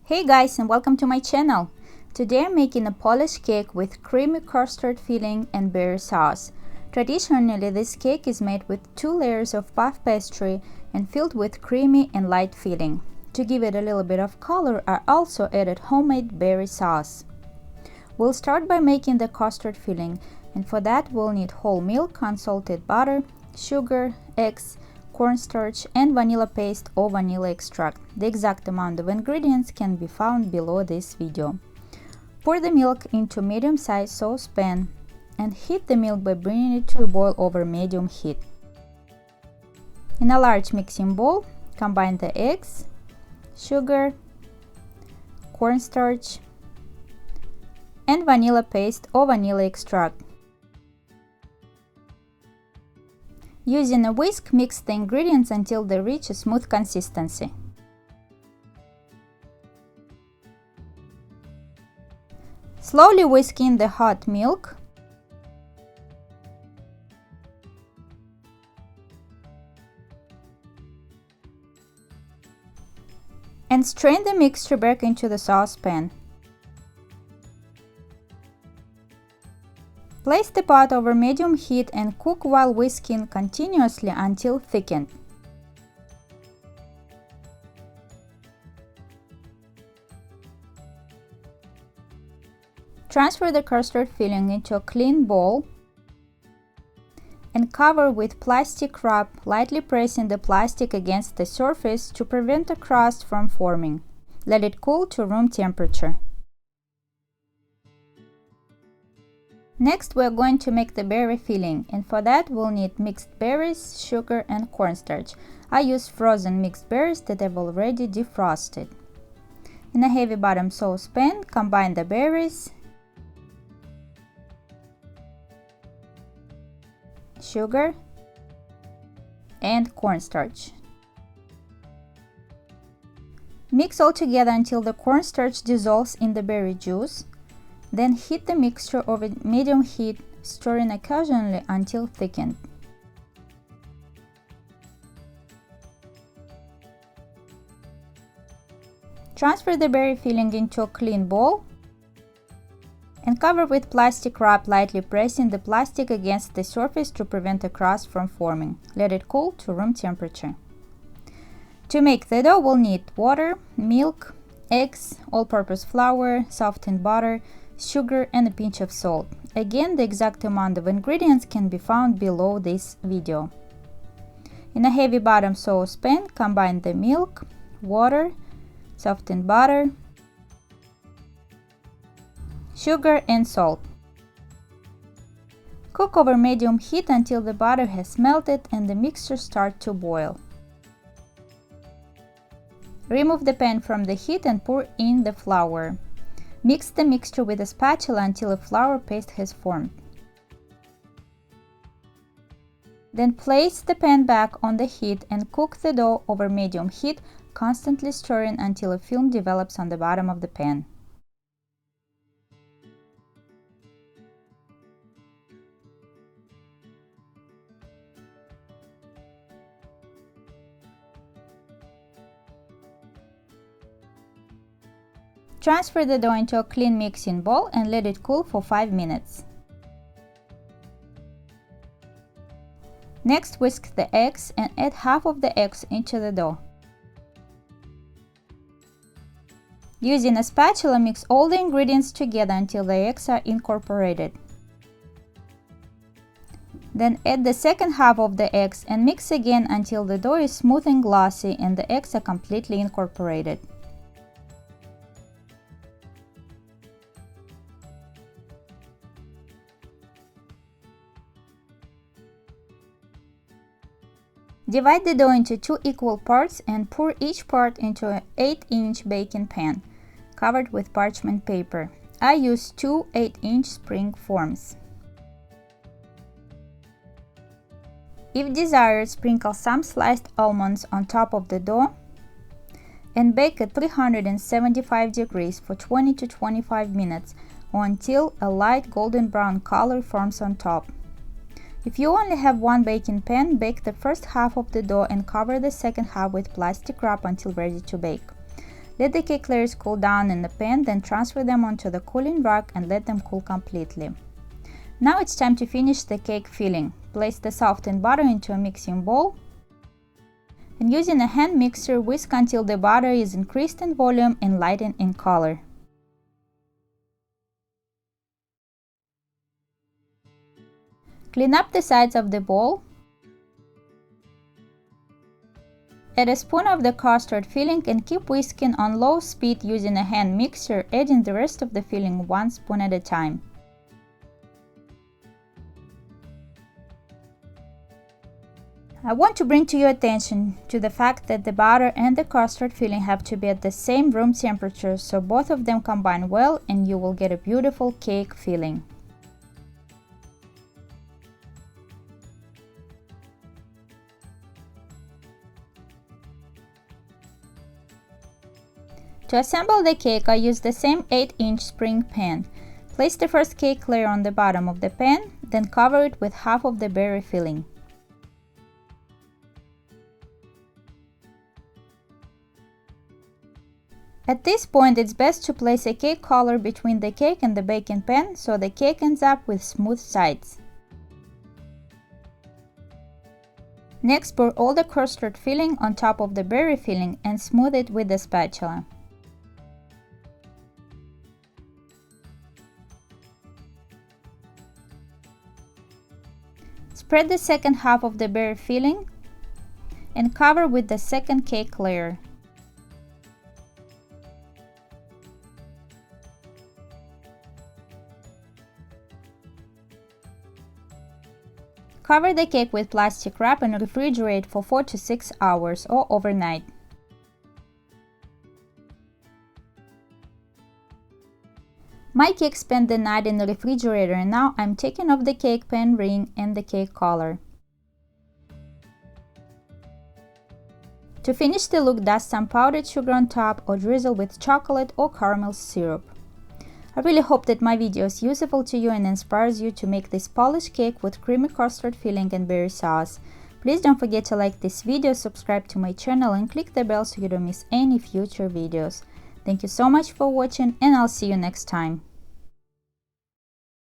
Hey guys, and welcome to my channel. Today I'm making a Polish cake with creamy custard filling and berry sauce. Traditionally, this cake is made with 2 layers of puff pastry and filled with creamy and light filling. To give it a little bit of color, I also added homemade berry sauce. We'll start by making the custard filling, and for that we'll need whole milk, unsalted butter, sugar, eggs, cornstarch, and vanilla paste or vanilla extract. The exact amount of ingredients can be found below this video. Pour the milk into medium-sized saucepan and heat the milk by bringing it to a boil over medium heat. In a large mixing bowl, combine the eggs, sugar, cornstarch, and vanilla paste or vanilla extract. Using a whisk, mix the ingredients until they reach a smooth consistency. Slowly whisk in the hot milk and strain the mixture back into the saucepan. Place the pot over medium heat and cook while whisking continuously until thickened. Transfer the custard filling into a clean bowl and cover with plastic wrap, lightly pressing the plastic against the surface to prevent a crust from forming. Let it cool to room temperature. Next, we are going to make the berry filling, and for that we'll need mixed berries, sugar, and cornstarch. I use frozen mixed berries that I've already defrosted. In a heavy bottom saucepan, combine the berries, sugar, and cornstarch. Mix all together until the cornstarch dissolves in the berry juice. Then heat the mixture over medium heat, stirring occasionally until thickened. Transfer the berry filling into a clean bowl and cover with plastic wrap, lightly pressing the plastic against the surface to prevent a crust from forming. Let it cool to room temperature. To make the dough, we'll need water, milk, eggs, all-purpose flour, softened butter, sugar, and a pinch of salt. Again, the exact amount of ingredients can be found below this video. In a heavy bottom saucepan, combine the milk, water, softened butter, sugar, and salt. Cook over medium heat until the butter has melted and the mixture starts to boil. Remove the pan from the heat and pour in the flour. Mix the mixture with a spatula until a flour paste has formed. Then place the pan back on the heat and cook the dough over medium heat, constantly stirring until a film develops on the bottom of the pan. Transfer the dough into a clean mixing bowl and let it cool for 5 minutes. Next, whisk the eggs and add half of the eggs into the dough. Using a spatula, mix all the ingredients together until the eggs are incorporated. Then add the second half of the eggs and mix again until the dough is smooth and glossy and the eggs are completely incorporated. Divide the dough into 2 equal parts and pour each part into an 8-inch baking pan, covered with parchment paper. I use 2 8-inch spring forms. If desired, sprinkle some sliced almonds on top of the dough and bake at 375 degrees for 20 to 25 minutes or until a light golden brown color forms on top. If you only have one baking pan, bake the first half of the dough and cover the second half with plastic wrap until ready to bake. Let the cake layers cool down in the pan, then transfer them onto the cooling rack and let them cool completely. Now it's time to finish the cake filling. Place the softened butter into a mixing bowl and using a hand mixer, whisk until the butter is increased in volume and lightened in color. Clean up the sides of the bowl. Add a spoon of the custard filling and keep whisking on low speed using a hand mixer, adding the rest of the filling 1 spoon at a time. I want to bring to your attention to the fact that the butter and the custard filling have to be at the same room temperature, so both of them combine well and you will get a beautiful cake filling. To assemble the cake, I use the same 8-inch spring pan. Place the first cake layer on the bottom of the pan, then cover it with half of the berry filling. At this point, it's best to place a cake collar between the cake and the baking pan so the cake ends up with smooth sides. Next, pour all the custard filling on top of the berry filling and smooth it with the spatula. Spread the second half of the berry filling and cover with the second cake layer. Cover the cake with plastic wrap and refrigerate for 4 to 6 hours or overnight. My cake spent the night in the refrigerator and now I'm taking off the cake pan ring and the cake collar. To finish the look, dust some powdered sugar on top or drizzle with chocolate or caramel syrup. I really hope that my video is useful to you and inspires you to make this polished cake with creamy custard filling and berry sauce. Please don't forget to like this video, subscribe to my channel and click the bell so you don't miss any future videos. Thank you so much for watching and I'll see you next time.